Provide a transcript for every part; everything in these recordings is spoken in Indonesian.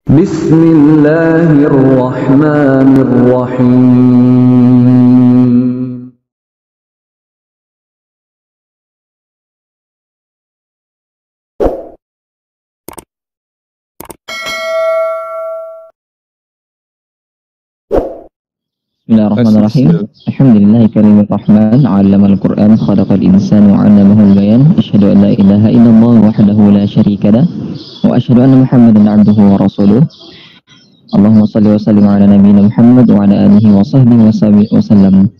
Bismillahirrahmanirrahim. Bismillahirrahmanirrahim. Alhamdulillahi karimir rahman, 'allamal Qur'an, khalaqal insana wa 'allamahul bayan. Asyhadu an la ilaha illallah wahdahu la syarika lah wa asyhadu anna Muhammadan 'abduhu wa rasuluh. Allahumma shalli wa sallim ala nabiyyina Muhammad wa ala alihi wa sahbihi wa sallam.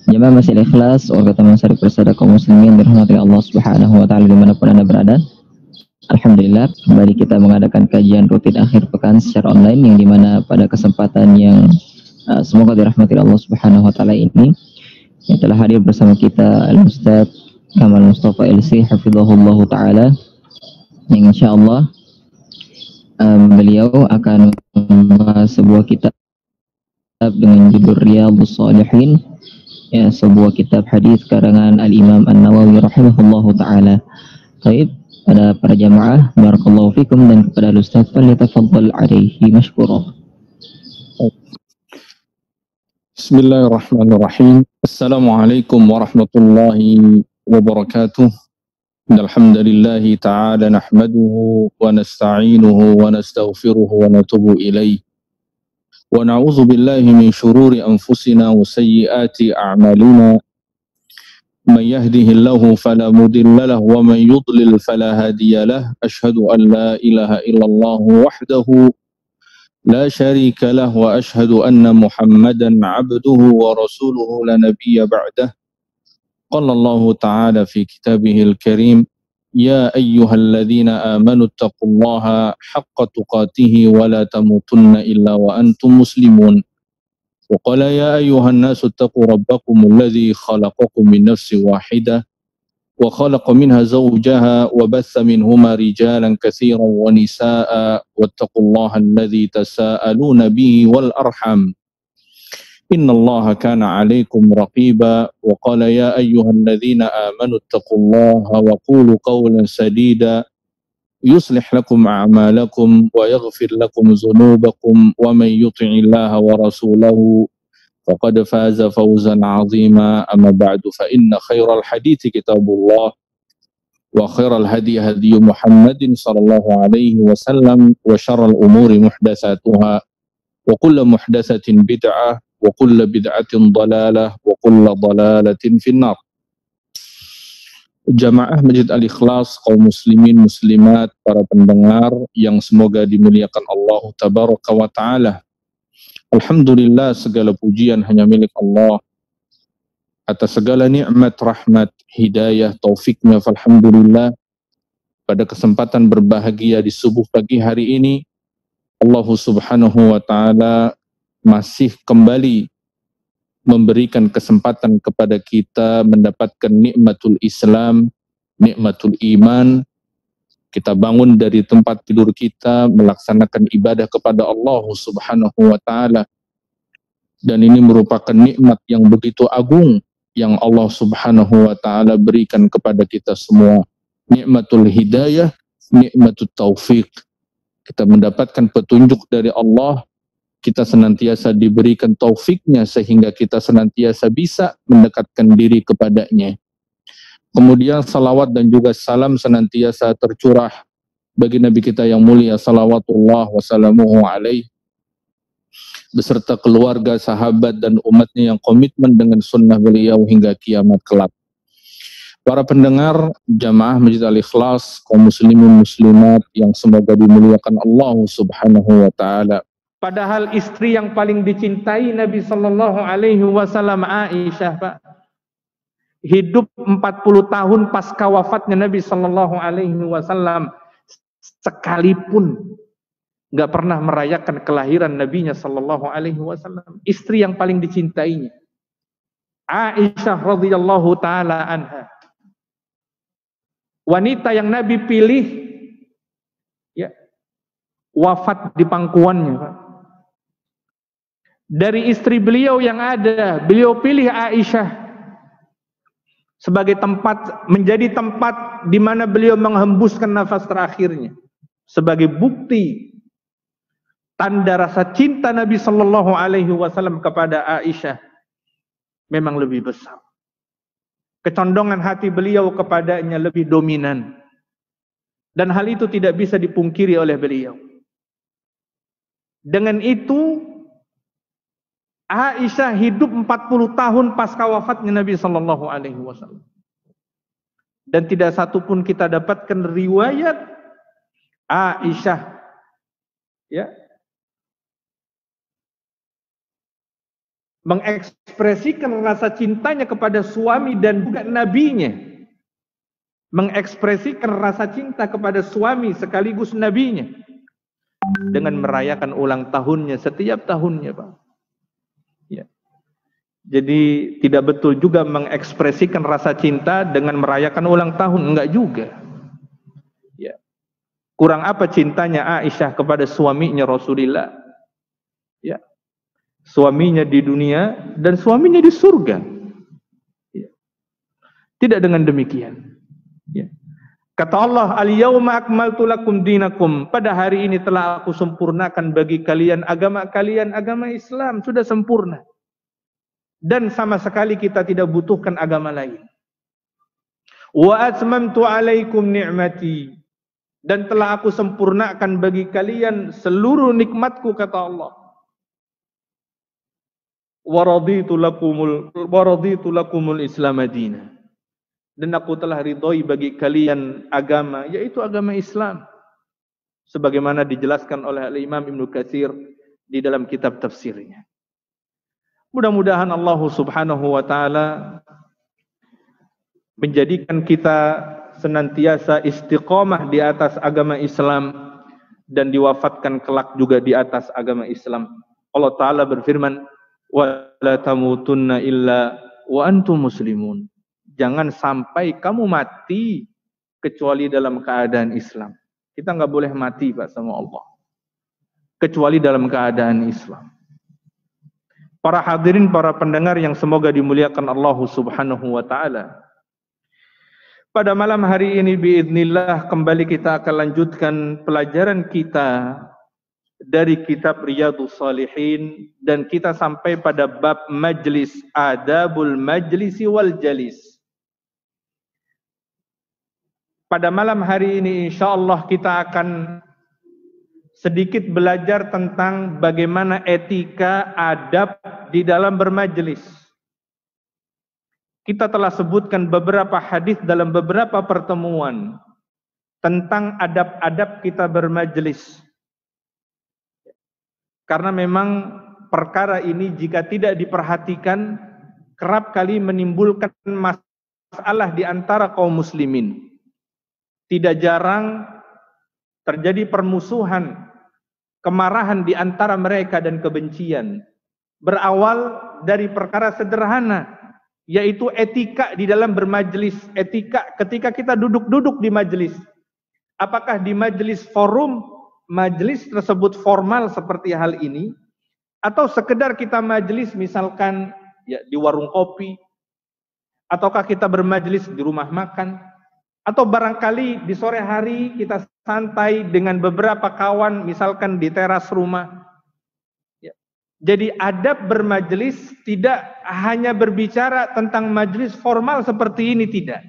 Jemaah Masjid Ikhlas, warga Taman Sari Persada kaum muslimin dirahmati Allah Subhanahu wa taala dimanapun Anda berada. Alhamdulillah, kembali kita mengadakan kajian rutin akhir pekan secara online, yang dimana pada kesempatan yang semoga dirahmati Allah Subhanahu wa taala ini yang telah hadir bersama kita Al-Ustaz Kamal Mustafa LC hafizahullah taala, yang insyaallah beliau akan membahas sebuah kitab dengan judul Riyadhus Shalihin, ya, sebuah kitab hadis karangan Al-Imam An-Nawawi rahimahullahu taala. Baik, pada para jamaah barakallahu fikum, dan kepada Al-Ustaz falyatafaddal alaihi mashkura. Bismillahirrahmanirrahim. Assalamualaikum warahmatullahi wabarakatuh. Alhamdulillahi ta'ala nahmaduhu wa nasta'inuhu wa nastaghfiruhu wa natubu ilaih. Wa na'udzu billahi min syururi anfusina wa sayyiati a'malina. Man yahdihillahu fala mudilla lahu wa man yudlil fala hadiya lahu. Asyhadu an la ilaha illallah wahdahu لا شريك له وأشهد أن محمدا عبده ورسوله لا نبي بعده. قال الله تعالى في كتابه الكريم: يا أيها الذين آمنوا اتقوا الله حق تقاته ولا تموتن إلا وأنتم مسلمون. وقال يا أيها الناس اتقوا ربكم الذي خلقكم من نفس واحدة وخلق منها زوجها وبث منهما رجالا كثيرا ونساء واتقوا الله الذي تساءلون به والأرحم إن الله كان عليكم رقيبا. وقال يا أيها الذين آمنوا اتقوا الله وقولوا قولا سديدا يصلح لكم أعمالكم ويغفر لكم ذنوبكم ومن يطع الله ورسوله فقد فاز فوزا عظيما. أما بعد فإن خير الحديث كتاب الله وخير الهدي هدي محمد صلى الله عليه وسلم وشر الأمور محدثاتها وكل محدثة بدعة وكل بدعة ضلالة وكل ضلالة في النار. Jamaah Masjid Al-Ikhlas, kaum muslimin muslimat, para pendengar yang semoga dimuliakan Allah tabaraka wa ta'ala. Alhamdulillah, segala pujian hanya milik Allah atas segala nikmat, rahmat, hidayah, taufiknya. Alhamdulillah, pada kesempatan berbahagia di subuh pagi hari ini, Allah subhanahu wa ta'ala masih kembali memberikan kesempatan kepada kita mendapatkan nikmatul Islam, nikmatul iman. Kita bangun dari tempat tidur kita, melaksanakan ibadah kepada Allah subhanahu wa ta'ala. Dan ini merupakan nikmat yang begitu agung yang Allah subhanahu wa ta'ala berikan kepada kita semua. Nikmatul hidayah, nikmatul taufik. Kita mendapatkan petunjuk dari Allah, kita senantiasa diberikan taufiknya sehingga kita senantiasa bisa mendekatkan diri kepadanya. Kemudian salawat dan juga salam senantiasa tercurah bagi Nabi kita yang mulia salawatullah wassalamuhu alaih, beserta keluarga, sahabat, dan umatnya yang komitmen dengan sunnah beliau hingga kiamat kelak. Para pendengar jamaah Masjid Al-Ikhlas, kaum muslimin muslimat yang semoga dimuliakan Allah subhanahu wa ta'ala. Padahal istri yang paling dicintai Nabi Sallallahu Alaihi Wasallam, Aisyah, Pak, hidup 40 tahun pasca wafatnya Nabi Sallallahu Alaihi Wasallam, sekalipun nggak pernah merayakan kelahiran Nabinya Sallallahu Alaihi Wasallam. Istri yang paling dicintainya, Aisyah radhiyallahu taala anha, wanita yang Nabi pilih, ya, wafat di pangkuannya, Pak. Dari istri beliau yang ada, beliau pilih Aisyah sebagai tempat, menjadi tempat di mana beliau menghembuskan nafas terakhirnya, sebagai bukti tanda rasa cinta Nabi Sallallahu Alaihi Wasallam kepada Aisyah memang lebih besar. Kecondongan hati beliau kepadanya lebih dominan. Dan hal itu tidak bisa dipungkiri oleh beliau. Dengan itu, Aisyah hidup 40 tahun pasca wafatnya Nabi Sallallahu Alaihi Wasallam. Dan tidak satu pun kita dapatkan riwayat Aisyah ya mengekspresikan rasa cintanya kepada suami dan juga nabinya, mengekspresikan rasa cinta kepada suami sekaligus nabinya dengan merayakan ulang tahunnya setiap tahunnya, Pak. Ya. Jadi tidak betul juga mengekspresikan rasa cinta dengan merayakan ulang tahun, enggak juga. Ya. Kurang apa cintanya Aisyah kepada suaminya Rasulullah? Ya. Suaminya di dunia dan suaminya di surga. Ya. Tidak dengan demikian. Ya. Kata Allah, "Al-yauma akmaltu lakum dinakum." Pada hari ini telah aku sempurnakan bagi kalian agama Islam sudah sempurna. Dan sama sekali kita tidak butuhkan agama lain. Wa atmamtu alaikum ni'mati. Dan telah aku sempurnakan bagi kalian seluruh nikmatku, kata Allah. Wa raditu lakumul Islam madina. Dan aku telah ridhoi bagi kalian agama, yaitu agama Islam. Sebagaimana dijelaskan oleh Imam Ibnu Katsir di dalam kitab tafsirnya. Mudah-mudahan Allah Subhanahu wa taala menjadikan kita senantiasa istiqomah di atas agama Islam dan diwafatkan kelak juga di atas agama Islam. Allah taala berfirman, "Wa la tamutunna illa wa antum muslimun." Jangan sampai kamu mati kecuali dalam keadaan Islam. Kita nggak boleh mati, Pak, sama Allah, kecuali dalam keadaan Islam. Para hadirin, para pendengar yang semoga dimuliakan Allah Subhanahu wa taala. Pada malam hari ini biidznillah kembali kita akan lanjutkan pelajaran kita dari kitab Riyadhus Shalihin dan kita sampai pada bab majlis, adabul majlisi wal jalis. Pada malam hari ini insyaallah kita akan sedikit belajar tentang bagaimana etika adab di dalam bermajlis. Kita telah sebutkan beberapa hadis dalam beberapa pertemuan tentang adab-adab kita bermajlis. Karena memang perkara ini jika tidak diperhatikan kerap kali menimbulkan masalah di antara kaum muslimin. Tidak jarang terjadi permusuhan, kemarahan di antara mereka dan kebencian. Berawal dari perkara sederhana, yaitu etika di dalam bermajlis, etika ketika kita duduk-duduk di majlis. Apakah di majlis forum, majlis tersebut formal seperti hal ini, atau sekedar kita majlis misalkan ya di warung kopi, ataukah kita bermajlis di rumah makan, atau barangkali di sore hari kita santai dengan beberapa kawan misalkan di teras rumah. Jadi adab bermajlis tidak hanya berbicara tentang majlis formal seperti ini, tidak.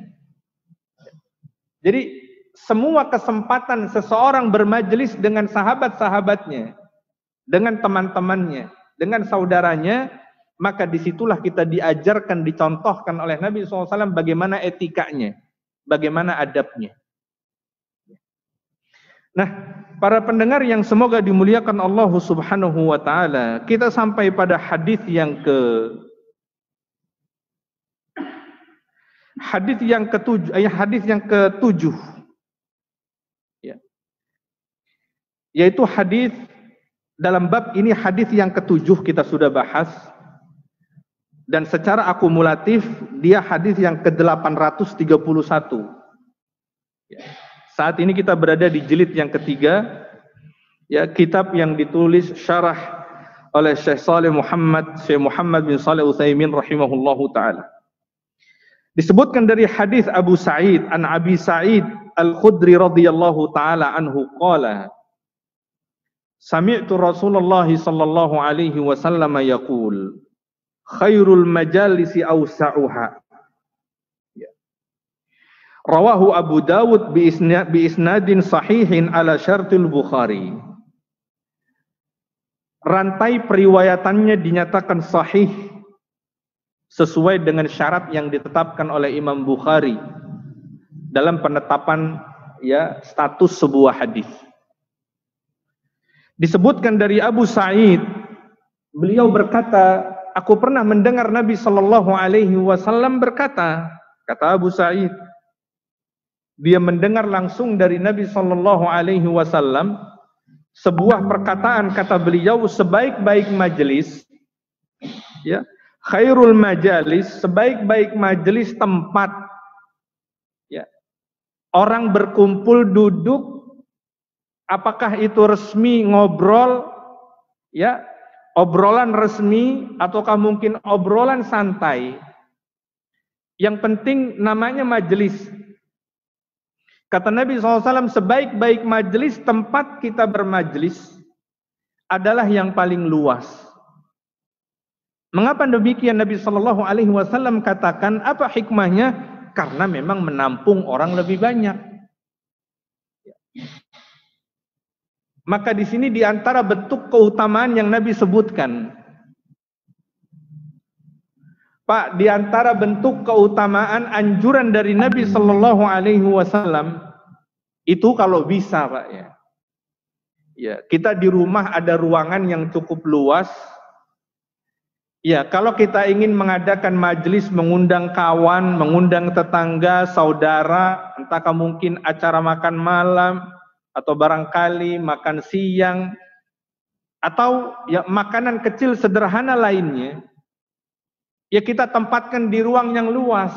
Jadi semua kesempatan seseorang bermajlis dengan sahabat-sahabatnya, dengan teman-temannya, dengan saudaranya, maka disitulah kita diajarkan, dicontohkan oleh Nabi SAW bagaimana etikanya, bagaimana adabnya. Nah, para pendengar yang semoga dimuliakan Allah Subhanahu wa taala, kita sampai pada hadis yang ketujuh. Ya. Yaitu hadis dalam bab ini, hadis yang ketujuh kita sudah bahas. Dan secara akumulatif dia hadis yang ke-831. Ya. Saat ini kita berada di jilid yang ketiga, ya, kitab yang ditulis syarah oleh Syekh Muhammad bin Shalih Utsaimin rahimahullahu taala. Disebutkan dari hadis Abu Sa'id an Abi Sa'id Al-Khudri radhiyallahu taala anhu qala, Sami'tu Rasulullah sallallahu alaihi wasallam yaqul, khairul majalisi awsa'uha. Rawahu Abu Dawud bi isnadin sahihin ala syartil Bukhari. Rantai periwayatannya dinyatakan sahih sesuai dengan syarat yang ditetapkan oleh Imam Bukhari dalam penetapan status sebuah hadis. Disebutkan dari Abu Sa'id, beliau berkata, aku pernah mendengar Nabi sallallahu alaihi wasallam berkata, kata Abu Sa'id, dia mendengar langsung dari Nabi sallallahu alaihi wasallam sebuah perkataan, kata beliau, sebaik-baik majelis, khairul majalis, sebaik-baik majelis tempat orang berkumpul duduk, apakah itu resmi ngobrol, obrolan resmi ataukah mungkin obrolan santai, yang penting namanya majelis. Kata Nabi SAW, sebaik-baik majelis tempat kita bermajelis adalah yang paling luas. Mengapa demikian? Nabi SAW katakan, apa hikmahnya? Karena memang menampung orang lebih banyak. Maka di sini diantara bentuk keutamaan yang Nabi sebutkan, Pak, di antara bentuk keutamaan anjuran dari Nabi Sallallahu Alaihi Wasallam itu kalau bisa, Pak, kita di rumah ada ruangan yang cukup luas. Kalau kita ingin mengadakan majelis, mengundang kawan, mengundang tetangga, saudara, entahkah mungkin acara makan malam atau barangkali makan siang atau makanan kecil sederhana lainnya. Kita tempatkan di ruang yang luas.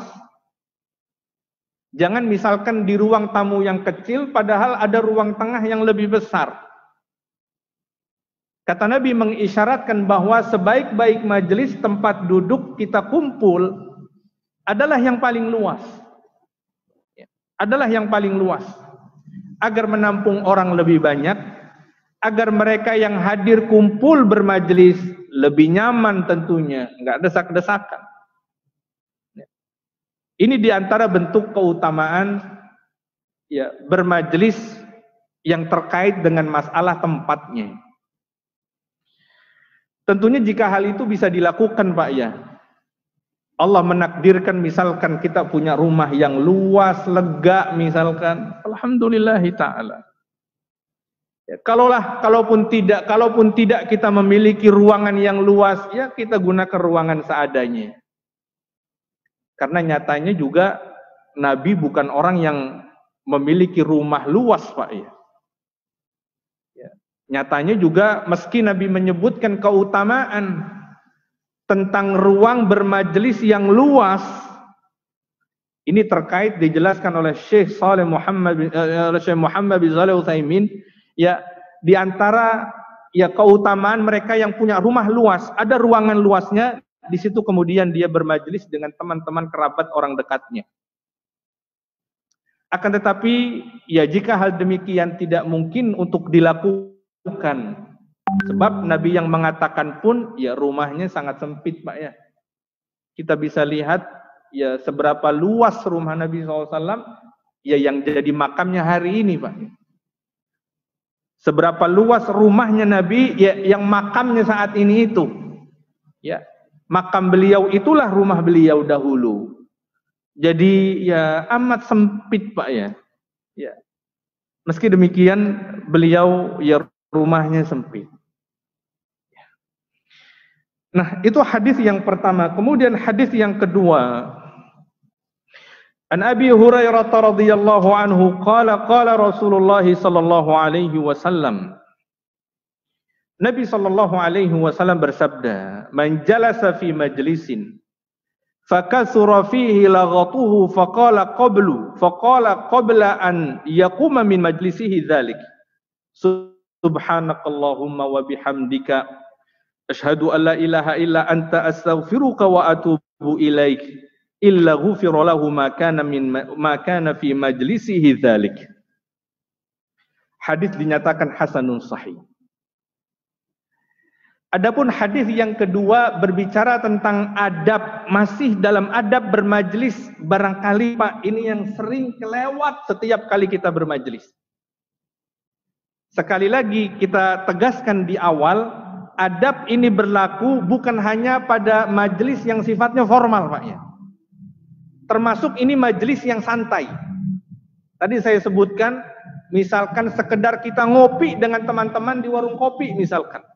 Jangan misalkan di ruang tamu yang kecil, padahal ada ruang tengah yang lebih besar. Kata Nabi mengisyaratkan bahwa sebaik-baik majelis tempat duduk kita kumpul adalah yang paling luas. Adalah yang paling luas. Agar menampung orang lebih banyak, agar mereka yang hadir kumpul bermajelis lebih nyaman tentunya, enggak desak-desakan. Ini diantara bentuk keutamaan bermajelis yang terkait dengan masalah tempatnya. Tentunya jika hal itu bisa dilakukan, Pak, Allah menakdirkan misalkan kita punya rumah yang luas, lega misalkan, alhamdulillahi ta'ala. Kalaupun tidak kita memiliki ruangan yang luas, kita gunakan ruangan seadanya. Karena nyatanya juga Nabi bukan orang yang memiliki rumah luas, Pak, Nyatanya juga meski Nabi menyebutkan keutamaan tentang ruang bermajelis yang luas, ini terkait dijelaskan oleh Syekh Muhammad bin Shalih Utsaimin. Di antara keutamaan mereka yang punya rumah luas, ada ruangan luasnya, di situ kemudian dia bermajelis dengan teman-teman kerabat orang dekatnya. Akan tetapi jika hal demikian tidak mungkin untuk dilakukan, sebab Nabi yang mengatakan pun rumahnya sangat sempit, Pak, Kita bisa lihat seberapa luas rumah Nabi SAW yang jadi makamnya hari ini, Pak. Seberapa luas rumahnya Nabi yang makamnya saat ini itu. Makam beliau itulah rumah beliau dahulu. Jadi amat sempit, Pak, Meski demikian beliau rumahnya sempit. Nah, itu hadis yang pertama. Kemudian hadis yang kedua. An Abi Hurairah radhiyallahu anhu qala qala Rasulullah sallallahu alaihi wasallam. Nabi sallallahu alaihi wasallam bersabda, "Man jalasa fi majlisin fakasura fihi laghatuhu faqala qabla an yaquma min majlisihi dzalik. Subhanakallahumma wa bihamdika asyhadu an la ilaha illa anta astaghfiruka wa atubu ilaik. Illa ghufira lahu ma kana fi majlisihi dzalik." Hadis dinyatakan hasanun sahih. Adapun hadis yang kedua berbicara tentang adab, masih dalam adab bermajlis. Barangkali Pak, ini yang sering kelewat setiap kali kita bermajlis. Sekali lagi kita tegaskan di awal, adab ini berlaku bukan hanya pada majlis yang sifatnya formal Pak ya. Termasuk ini majlis yang santai. Tadi saya sebutkan, misalkan sekedar kita ngopi dengan teman-teman di warung kopi misalkan.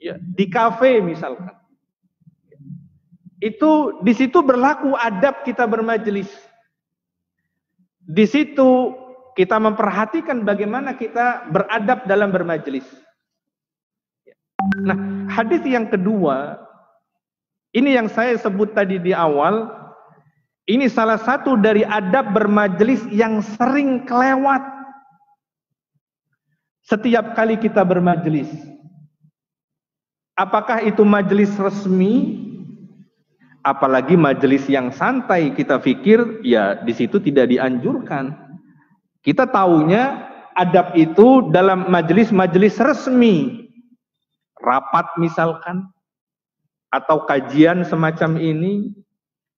Ya, di kafe misalkan. Itu di situ berlaku adab kita bermajlis. Di situ kita memperhatikan bagaimana kita beradab dalam bermajlis. Nah, hadis yang kedua, ini yang saya sebut tadi di awal, ini salah satu dari adab bermajlis yang sering kelewat setiap kali kita bermajlis. Apakah itu majelis resmi, apalagi majelis yang santai, kita pikir ya di situ tidak dianjurkan. Kita taunya adab itu dalam majelis-majelis resmi, rapat misalkan, atau kajian semacam ini,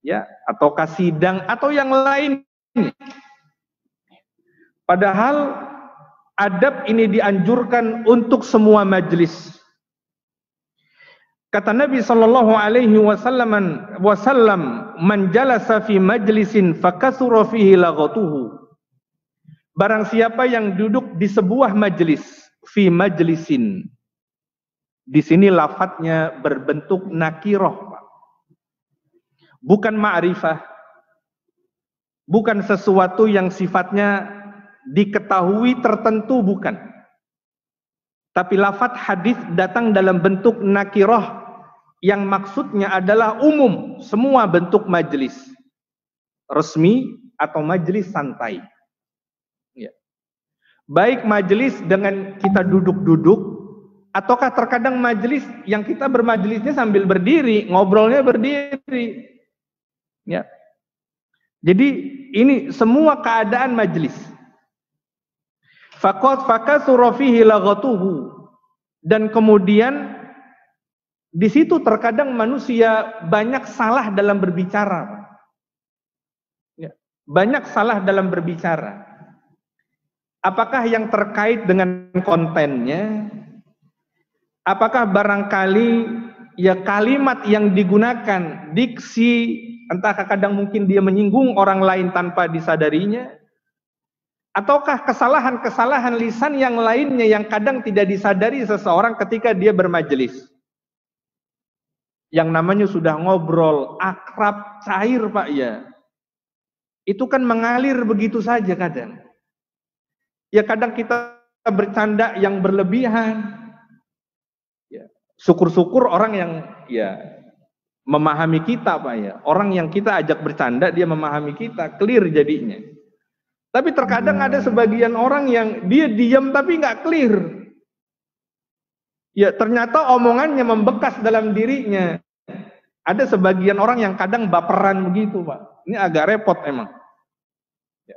ya, atau sidang atau yang lain. Padahal adab ini dianjurkan untuk semua majelis. Kata Nabi sallallahu alaihi wasallam, "Man jalasa fi majlisin fakathura fihi laghatuhu." Barang siapa yang duduk di sebuah majelis, fi majlisin. Di sini lafadznya berbentuk nakirah, bukan ma'rifah. Bukan sesuatu yang sifatnya diketahui tertentu, bukan. Tapi lafadz hadis datang dalam bentuk nakirah, yang maksudnya adalah umum, semua bentuk majelis, resmi atau majelis santai. Ya. Baik majelis dengan kita duduk-duduk, ataukah terkadang majelis yang kita bermajelisnya sambil berdiri, ngobrolnya berdiri. Ya. Jadi ini semua keadaan majelis. Fakatsura fihi laghatuhu, dan kemudian di situ terkadang manusia banyak salah dalam berbicara. Ya, banyak salah dalam berbicara. Apakah yang terkait dengan kontennya? Apakah barangkali ya kalimat yang digunakan, diksi, entah kadang mungkin dia menyinggung orang lain tanpa disadarinya? Ataukah kesalahan-kesalahan lisan yang lainnya yang kadang tidak disadari seseorang ketika dia bermajelis? Yang namanya sudah ngobrol, akrab, cair Pak ya. Itu kan mengalir begitu saja kadang. Ya kadang kita bercanda yang berlebihan. Ya, syukur-syukur orang yang ya memahami kita Pak ya. Orang yang kita ajak bercanda dia memahami kita, clear jadinya. Tapi terkadang ada sebagian orang yang dia diam tapi nggak clear. Ya ternyata omongannya membekas dalam dirinya. Ada sebagian orang yang kadang baperan begitu Pak. Ini agak repot emang. Ya.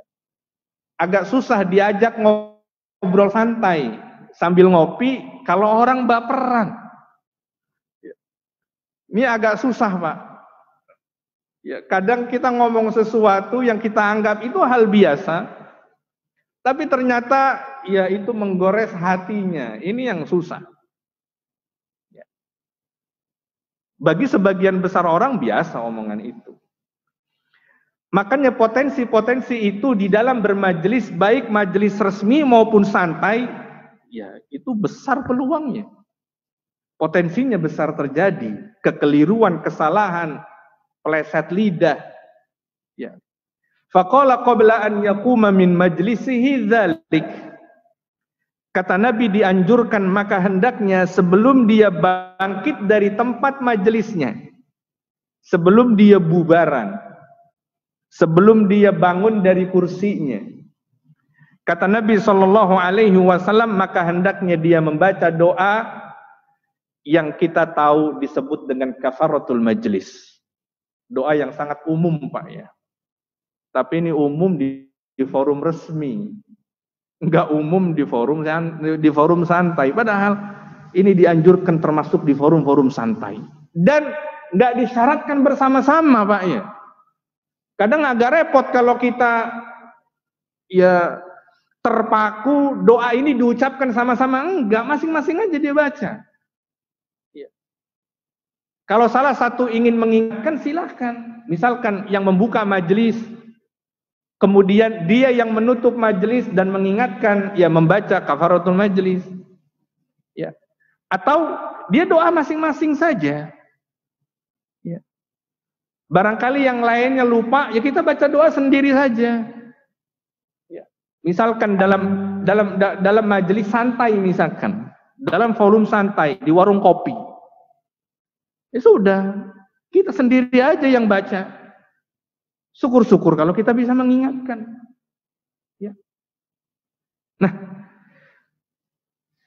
Agak susah diajak ngobrol santai sambil ngopi kalau orang baperan. Ya. Ini agak susah Pak. Ya, kadang kita ngomong sesuatu yang kita anggap itu hal biasa, tapi ternyata ya itu menggores hatinya. Ini yang susah. Ya. Bagi sebagian besar orang biasa omongan itu. Makanya potensi-potensi itu di dalam bermajelis, baik majelis resmi maupun santai, ya itu besar peluangnya. Potensinya besar terjadi, kekeliruan, kesalahan, pleset lidah. Ya. Faqala qabla an yaquma min majlisihi dzalik. Kata Nabi dianjurkan maka hendaknya sebelum dia bangkit dari tempat majelisnya, sebelum dia bubaran, sebelum dia bangun dari kursinya. Kata Nabi SAW, maka hendaknya dia membaca doa yang kita tahu disebut dengan kafaratul majlis. Doa yang sangat umum Pak ya. Tapi ini umum di forum resmi. Enggak umum di forum santai. Padahal ini dianjurkan termasuk di forum-forum santai. Dan nggak disyaratkan bersama-sama, Pak ya. Kadang agak repot kalau kita ya terpaku doa ini diucapkan sama-sama, enggak, masing-masing aja dia baca. Ya. Kalau salah satu ingin mengingatkan silahkan. Misalkan yang membuka majelis, kemudian dia yang menutup majelis dan mengingatkan, ya membaca kafaratul majelis. Ya. Atau dia doa masing-masing saja. Ya. Barangkali yang lainnya lupa, ya kita baca doa sendiri saja. Ya. Misalkan dalam majelis santai, misalkan dalam forum santai di warung kopi, ya sudah, kita sendiri aja yang baca. Syukur-syukur kalau kita bisa mengingatkan. Ya. Nah,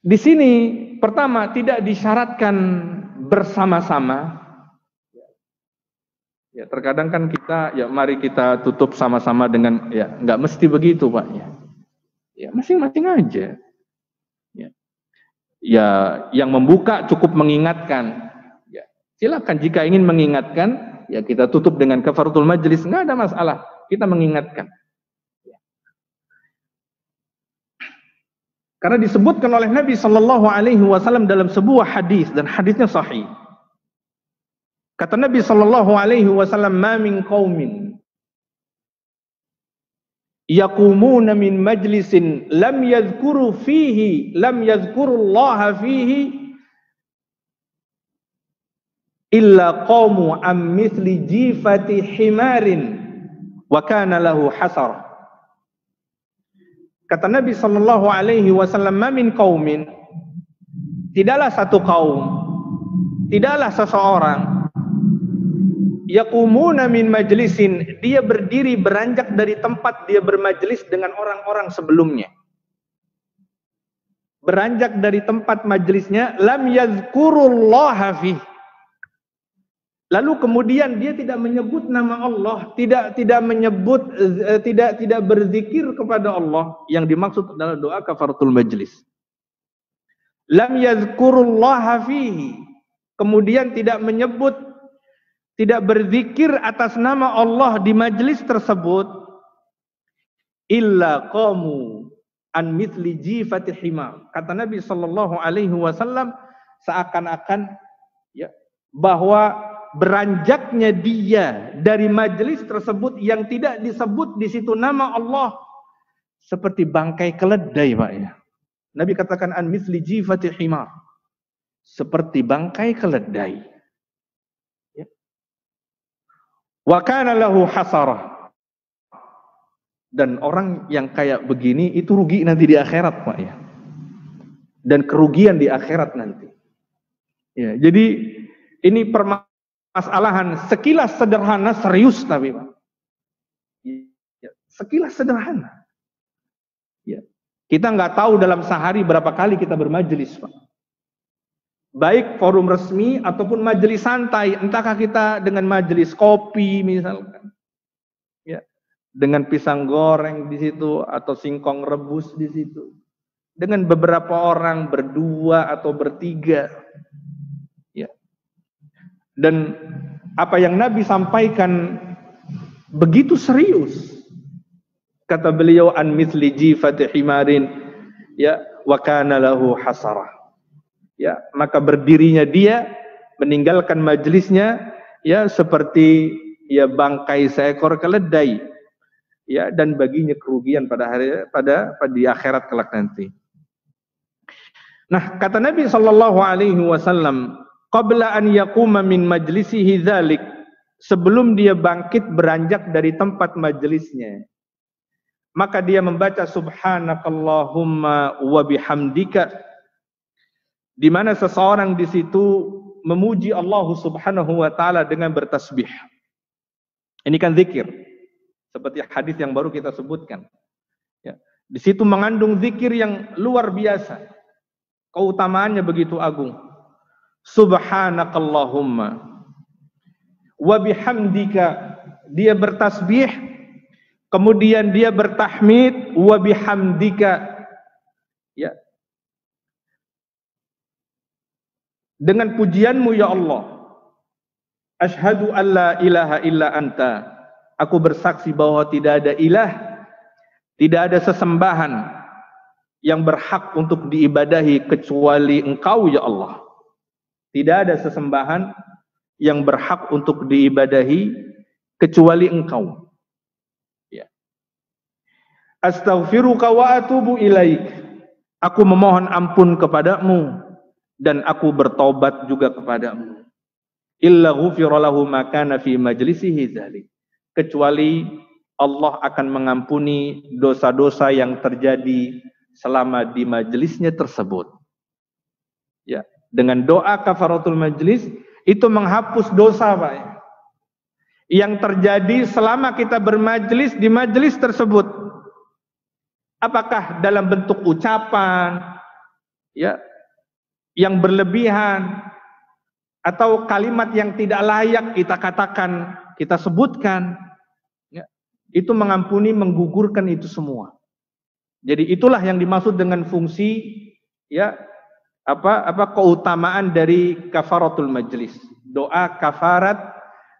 di sini pertama tidak disyaratkan bersama-sama. Ya, terkadang kan kita, ya mari kita tutup sama-sama dengan, ya nggak mesti begitu Pak. Ya masing-masing aja. Ya, yang membuka cukup mengingatkan. Ya, silakan jika ingin mengingatkan, ya kita tutup dengan kafaratul majlis, nggak ada masalah. Kita mengingatkan. Karena disebutkan oleh Nabi Shallallahu Alaihi Wasallam dalam sebuah hadis, dan hadisnya sahih. Kata Nabi Shallallahu Alaihi Wasallam, "Ma min qaumin yaqumuna min majlisin lam yadhkurullaha fihi illa qamu am mithli jifati himarin wa kana lahu hasar." Kata Nabi Shallallahu Alaihi Wasallam, "Ma min qaumin," tidaklah satu kaum, tidaklah seseorang, yaqumuna min majlisin, dia berdiri beranjak dari tempat dia bermajlis dengan orang-orang sebelumnya. Beranjak dari tempat majlisnya, lam yazkurullaha fih. Lalu kemudian dia tidak menyebut nama Allah, tidak berzikir kepada Allah, yang dimaksud adalah doa kafaratul majlis. Lam yazkurullaha fihi. Kemudian tidak berzikir atas nama Allah di majlis tersebut, illa qamu an mithli jifati himar. Kata Nabi Shallallahu Alaihi Wasallam, seakan-akan ya bahwa beranjaknya dia dari majlis tersebut yang tidak disebut di situ nama Allah seperti bangkai keledai, Pak ya. Nabi katakan an mithli jifati himar, seperti bangkai keledai. Wa kana lahu hasarah. Dan orang yang kayak begini itu rugi nanti di akhirat, Pak ya. Dan kerugian di akhirat nanti. Ya, jadi ini permasalahan sekilas sederhana, serius tapi Pak. Ya, sekilas sederhana. Ya. Kita nggak tahu dalam sehari berapa kali kita bermajelis, Pak. Baik forum resmi ataupun majelis santai, entahkah kita dengan majelis kopi misalkan, ya, dengan pisang goreng di situ atau singkong rebus di situ, dengan beberapa orang berdua atau bertiga, ya. Dan apa yang Nabi sampaikan begitu serius, kata beliau an mithli jifati himarin, ya, wa kana lahu hasarah. Ya, maka berdirinya dia meninggalkan majelisnya ya seperti ya bangkai seekor keledai. Ya, dan baginya kerugian pada di akhirat kelak nanti. Nah, kata Nabi Shallallahu Alaihi Wasallam, qabla an yaquma min majlisihi dzalik, sebelum dia bangkit beranjak dari tempat majelisnya, maka dia membaca subhanakallahumma wa bihamdika, di mana seseorang di situ memuji Allah Subhanahu wa taala dengan bertasbih. Ini kan zikir. Seperti hadis yang baru kita sebutkan. Ya, di situ mengandung zikir yang luar biasa. Keutamaannya begitu agung. Subhanakallahumma wa bihamdika, dia bertasbih, kemudian dia bertahmid wa bihamdika. Ya. dengan pujianmu ya Allah. Asyhadu an la ilaha illa anta. Aku bersaksi bahwa tidak ada ilah, tidak ada sesembahan yang berhak untuk diibadahi kecuali Engkau ya Allah. Tidak ada sesembahan yang berhak untuk diibadahi kecuali Engkau. Ya. Astaghfiruka wa atubu ilaik. Aku memohon ampun kepadamu dan aku bertobat juga kepadamu. Illa ghufira lahu ma kana fi majlisihi dzalik. Kecuali Allah akan mengampuni dosa-dosa yang terjadi selama di majelisnya tersebut. Ya, dengan doa kafaratul majlis itu menghapus dosa, Pak. Yang terjadi selama kita bermajlis di majelis tersebut. Apakah dalam bentuk ucapan, ya, yang berlebihan, atau kalimat yang tidak layak kita katakan, kita sebutkan, ya, itu mengampuni, menggugurkan itu semua. Jadi itulah yang dimaksud dengan fungsi, ya, keutamaan dari kafaratul majlis, doa kafarat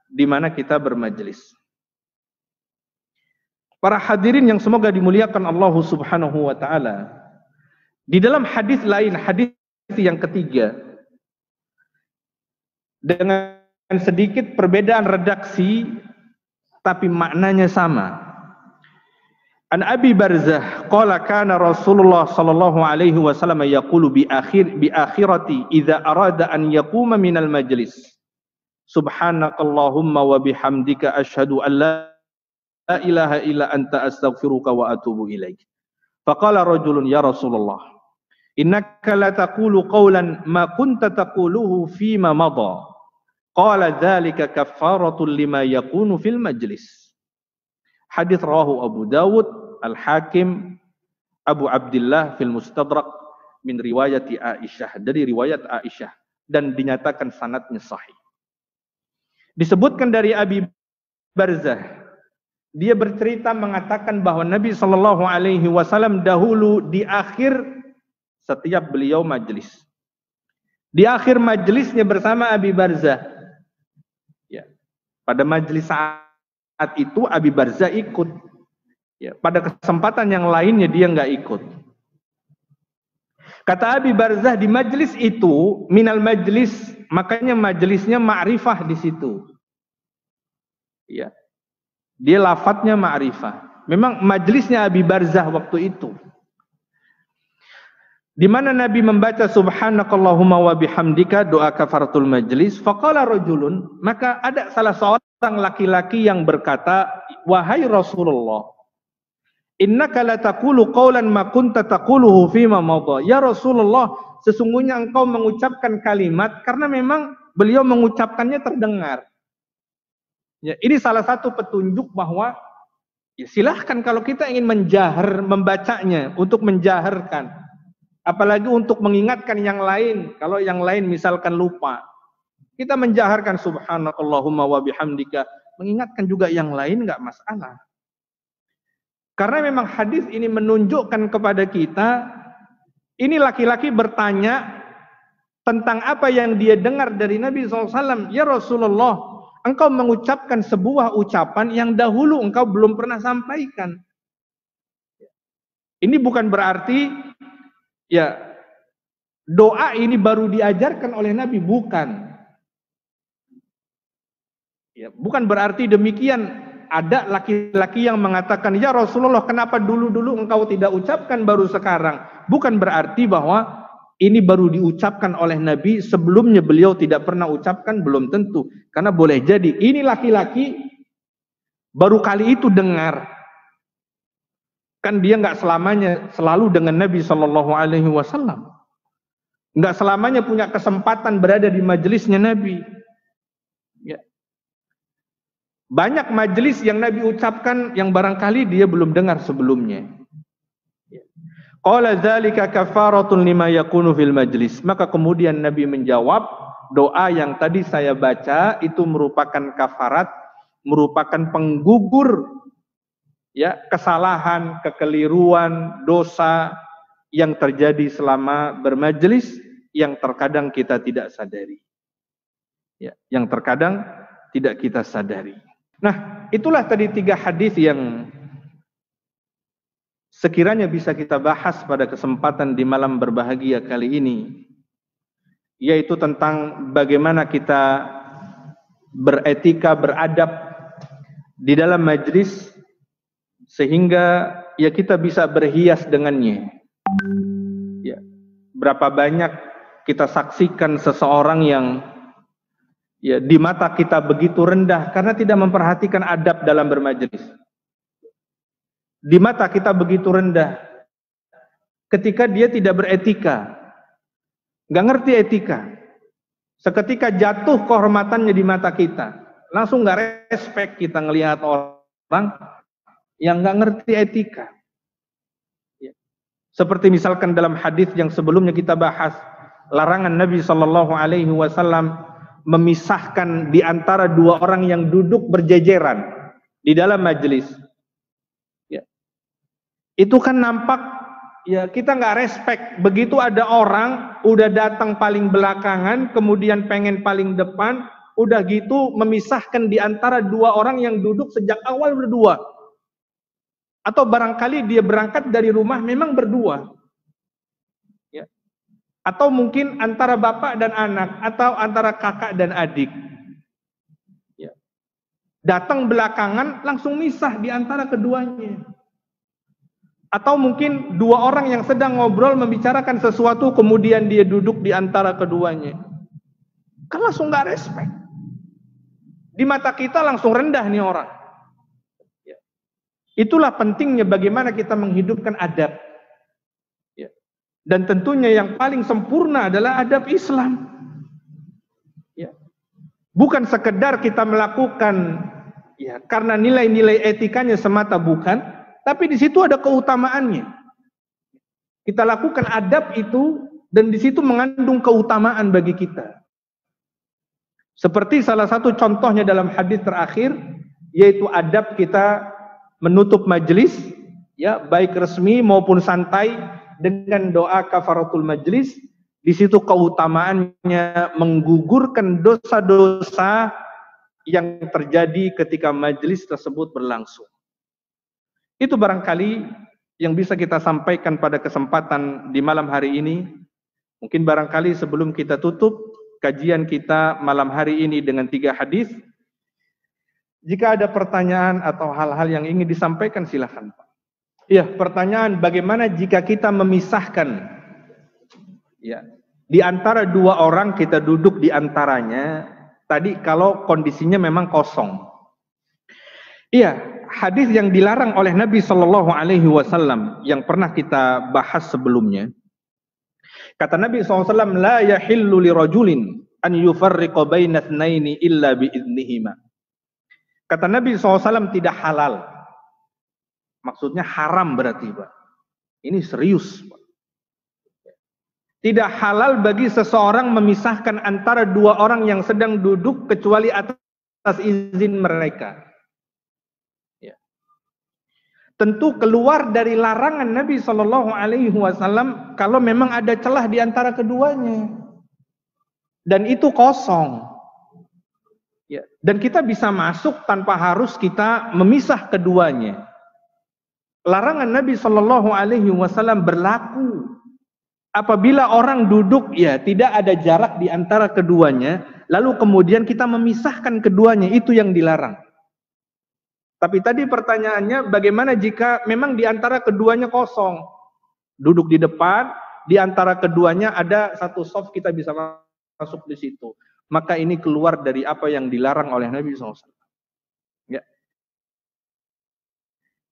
di mana kita bermajlis. Para hadirin yang semoga dimuliakan Allah Subhanahu wa taala. Di dalam hadis lain, hadis yang ketiga, dengan sedikit perbedaan redaksi tapi maknanya sama. An Abi Barzah qala kana Rasulullah sallallahu alaihi wasallam yaqulu bi akhirati idza arada an yaquma minal majlis subhanakallahumma wa bihamdika asyhadu an la ilaha illa anta astaghfiruka wa atubu ilaik. Faqala rajulun ya Rasulullah innaka la taqulu qawlan ma kunta taquluhu fima madha. Qala dzalika kaffaratul lima yakunu fil majlis. Hadis rawahu Abu Dawud, Al-Hakim, Abu Abdullah fil Mustadrak min riwayati Aisyah, dari riwayat Aisyah, dan dinyatakan sanadnya sahih. Disebutkan dari Abi Barzah, dia bercerita mengatakan bahwa Nabi sallallahu alaihi wasallam dahulu di akhir setiap beliau majlis, di akhir majlisnya bersama Abi Barzah, ya, pada majlis saat itu Abi Barzah ikut, ya, pada kesempatan yang lainnya dia nggak ikut. Kata Abi Barzah, di majlis itu minal majlis, makanya majlisnya ma'rifah di situ, ya, dia lafadznya ma'rifah. Memang majlisnya Abi Barzah waktu itu, di mana Nabi membaca subhanakallahumma wa bihamdika, doa kafaratul majlis. Faqala rajulun, maka ada salah seorang laki-laki yang berkata, wahai Rasulullah, innaka la taqulu qawlan ma kunta taquluhu fima madha. Ya Rasulullah, sesungguhnya engkau mengucapkan kalimat karena memang beliau mengucapkannya terdengar. Ya, ini salah satu petunjuk bahwa ya, silahkan kalau kita ingin menjahar membacanya, untuk menjaharkan. Apalagi untuk mengingatkan yang lain. Kalau yang lain misalkan lupa, kita menjaharkan subhanakallahumma wa bihamdika, mengingatkan juga yang lain, nggak masalah. Karena memang hadis ini menunjukkan kepada kita, ini laki-laki bertanya tentang apa yang dia dengar dari Nabi SAW. Ya Rasulullah, engkau mengucapkan sebuah ucapan yang dahulu engkau belum pernah sampaikan. Ini bukan berarti ya doa ini baru diajarkan oleh Nabi, bukan. Ya, bukan berarti demikian. Ada laki-laki yang mengatakan, ya Rasulullah, kenapa dulu-dulu engkau tidak ucapkan baru sekarang? Bukan berarti bahwa ini baru diucapkan oleh Nabi, sebelumnya beliau tidak pernah ucapkan, belum tentu. Karena boleh jadi ini laki-laki baru kali itu dengar. Kan dia nggak selamanya selalu dengan Nabi Shallallahu Alaihi Wasallam, nggak selamanya punya kesempatan berada di majelisnya Nabi. Ya. Banyak majelis yang Nabi ucapkan yang barangkali dia belum dengar sebelumnya. Qala dzalika kafaratun lima yakunu fil majlis. Maka kemudian Nabi menjawab, doa yang tadi saya baca itu merupakan kafarat, merupakan penggugur ya kesalahan, kekeliruan, dosa yang terjadi selama bermajlis, yang terkadang kita tidak sadari. Ya, yang terkadang tidak kita sadari. Nah, itulah tadi 3 hadis yang sekiranya bisa kita bahas pada kesempatan di malam berbahagia kali ini, yaitu tentang bagaimana kita beretika, beradab di dalam majlis sehingga ya kita bisa berhias dengannya. Ya, berapa banyak kita saksikan seseorang yang ya di mata kita begitu rendah karena tidak memperhatikan adab dalam bermajlis. Di mata kita begitu rendah ketika dia tidak beretika, nggak ngerti etika. Seketika jatuh kehormatannya di mata kita, langsung nggak respect kita ngelihat orang yang nggak ngerti etika. Seperti misalkan dalam hadis yang sebelumnya kita bahas, larangan Nabi Shallallahu Alaihi Wasallam memisahkan di antara 2 orang yang duduk berjejeran di dalam majelis. Ya. Itu kan nampak ya kita nggak respect. Begitu ada orang udah datang paling belakangan, kemudian pengen paling depan, udah gitu memisahkan di antara 2 orang yang duduk sejak awal berdua. Atau barangkali dia berangkat dari rumah memang berdua. Ya. Atau mungkin antara bapak dan anak, atau antara kakak dan adik. Ya. Datang belakangan langsung misah di antara keduanya. Atau mungkin 2 orang yang sedang ngobrol membicarakan sesuatu kemudian dia duduk di antara keduanya. Kan langsung gak respect. Di mata kita langsung rendah nih orang. Ya. Itulah pentingnya bagaimana kita menghidupkan adab. Ya. Dan tentunya yang paling sempurna adalah adab Islam. Ya. Bukan sekedar kita melakukan ya karena nilai-nilai etikanya semata, bukan, tapi di situ ada keutamaannya. Kita lakukan adab itu dan di situ mengandung keutamaan bagi kita. Seperti salah satu contohnya dalam hadis terakhir, yaitu adab kita menutup majelis, ya baik resmi maupun santai dengan doa kafaratul majelis. Di situ keutamaannya menggugurkan dosa-dosa yang terjadi ketika majelis tersebut berlangsung. Itu barangkali yang bisa kita sampaikan pada kesempatan di malam hari ini. Mungkin barangkali sebelum kita tutup kajian kita malam hari ini dengan 3 hadis, jika ada pertanyaan atau hal-hal yang ingin disampaikan silakan Pak. Ya, pertanyaan bagaimana jika kita memisahkan ya di antara 2 orang, kita duduk di antaranya tadi kalau kondisinya memang kosong. Iya, hadis yang dilarang oleh Nabi Shallallahu Alaihi Wasallam yang pernah kita bahas sebelumnya. Kata Nabi SAW, la yahillu li rajulin an yufarriqa baina itsnaini illa biiznihima. Kata Nabi SAW tidak halal. Maksudnya haram berarti Pak. Ini serius Pak. Tidak halal bagi seseorang memisahkan antara 2 orang yang sedang duduk kecuali atas izin mereka. Tentu keluar dari larangan Nabi Shallallahu Alaihi Wasallam kalau memang ada celah di antara keduanya dan itu kosong. Ya. Dan kita bisa masuk tanpa harus kita memisah keduanya. Larangan Nabi Shallallahu Alaihi Wasallam berlaku apabila orang duduk ya tidak ada jarak di antara keduanya, lalu kemudian kita memisahkan keduanya, itu yang dilarang. Tapi tadi pertanyaannya bagaimana jika memang di antara keduanya kosong, duduk di depan, di antara keduanya ada satu soft, kita bisa masuk di situ. Maka ini keluar dari apa yang dilarang oleh Nabi SAW. Ya.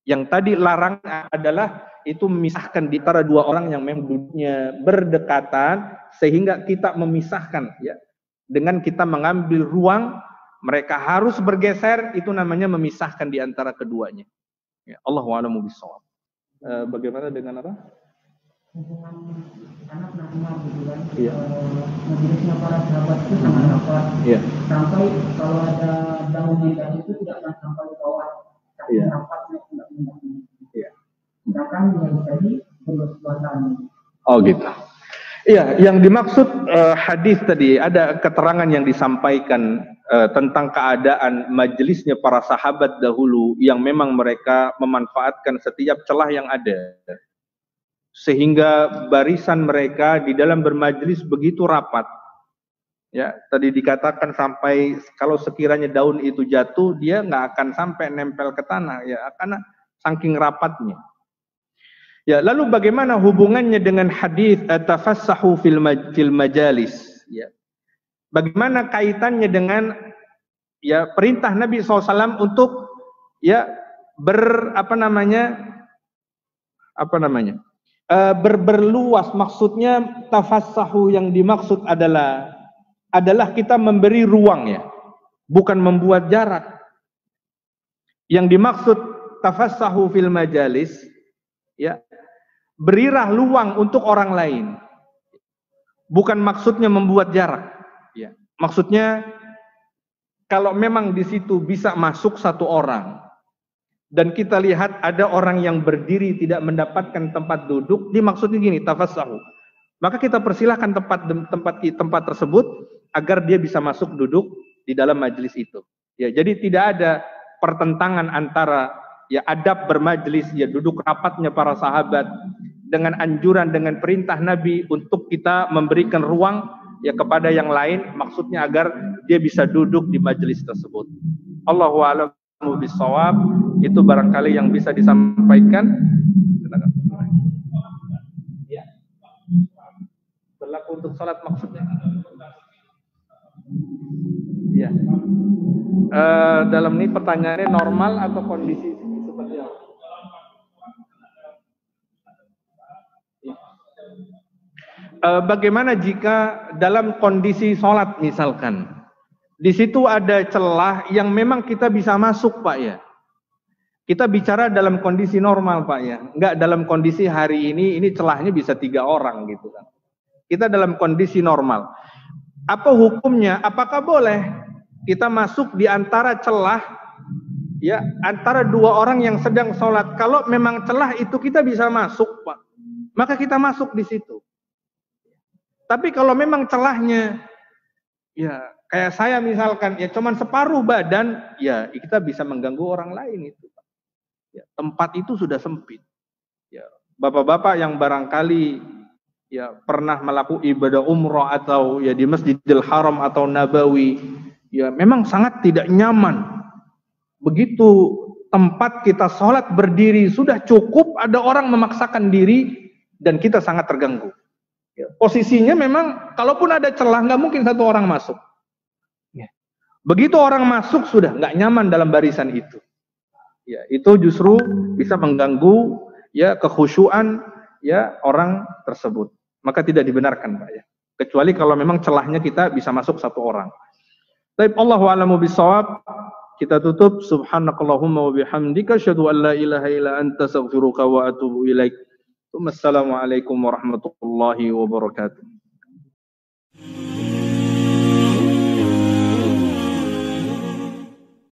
Yang tadi larang adalah itu memisahkan di antara 2 orang yang memang duduknya berdekatan sehingga kita memisahkan ya dengan kita mengambil ruang. Mereka harus bergeser, itu namanya memisahkan di antara keduanya. Ya, Allahu a'lamu bishawab. Bagaimana dengan apa? Hubungan anak dan emak gitu kan. Iya. Majelisnya para sahabat itu sangat rapat. Iya. Sampai kalau ada daun yang dari itu tidak akan sampai ke bawah. Tapi rapatnya tidak pindah. Iya. Bahkan yang tadi berluas-luasan. Oh gitu. Iya, yang dimaksud hadis tadi ada keterangan yang disampaikan tentang keadaan majelisnya para sahabat dahulu yang memang mereka memanfaatkan setiap celah yang ada. Sehingga barisan mereka di dalam bermajelis begitu rapat. Ya, tadi dikatakan sampai kalau sekiranya daun itu jatuh, dia nggak akan sampai nempel ke tanah, ya, karena saking rapatnya. Ya, lalu bagaimana hubungannya dengan hadis tafassahu fil majalis? Ya, bagaimana kaitannya dengan ya perintah Nabi SAW untuk ya berluas. Maksudnya tafassahu yang dimaksud adalah kita memberi ruang, ya, bukan membuat jarak. Yang dimaksud tafassahu fil majalis, ya, berilah luang untuk orang lain. Bukan maksudnya membuat jarak, ya. Maksudnya kalau memang di situ bisa masuk satu orang dan kita lihat ada orang yang berdiri tidak mendapatkan tempat duduk, dimaksudnya gini, tafassahu. Maka kita persilahkan tempat tersebut agar dia bisa masuk duduk di dalam majelis itu. Ya, jadi tidak ada pertentangan antara ya adab bermajelis, ya duduk rapatnya para sahabat dengan anjuran, dengan perintah Nabi untuk kita memberikan ruang ya kepada yang lain, maksudnya agar dia bisa duduk di majelis tersebut. Allahu a'lamu bishawab. Itu barangkali yang bisa disampaikan. Ya. Berlaku untuk salat maksudnya. Ya. Dalam ini pertanyaannya normal atau kondisi seperti apa? Bagaimana jika dalam kondisi sholat misalkan, di situ ada celah yang memang kita bisa masuk, Pak, ya. Kita bicara dalam kondisi normal, Pak, ya. Enggak dalam kondisi hari ini celahnya bisa 3 orang gitu kan. Kita dalam kondisi normal. Apa hukumnya? Apakah boleh kita masuk di antara celah, ya, antara 2 orang yang sedang sholat? Kalau memang celah itu kita bisa masuk, Pak, maka kita masuk di situ. Tapi kalau memang celahnya, ya kayak saya misalkan, ya cuman separuh badan, ya kita bisa mengganggu orang lain itu. Ya, tempat itu sudah sempit. Ya, bapak-bapak yang barangkali ya pernah melakukan ibadah umroh atau ya di Masjidil Haram atau Nabawi, ya memang sangat tidak nyaman. Begitu tempat kita sholat berdiri sudah cukup, ada orang memaksakan diri dan kita sangat terganggu. Ya, posisinya memang kalaupun ada celah nggak mungkin satu orang masuk. Ya. Begitu orang masuk sudah nggak nyaman dalam barisan itu. Ya, itu justru bisa mengganggu ya kekhusyuan ya orang tersebut. Maka tidak dibenarkan, Pak, ya. Kecuali kalau memang celahnya kita bisa masuk satu orang. Baik, Allahu a'lamu bishawab. Kita tutup. Subhanakallahumma wa bihamdika asyhadu an la ilaha illa anta astaghfiruka wa atubu ilaik. Wassalamualaikum warahmatullahi wabarakatuh.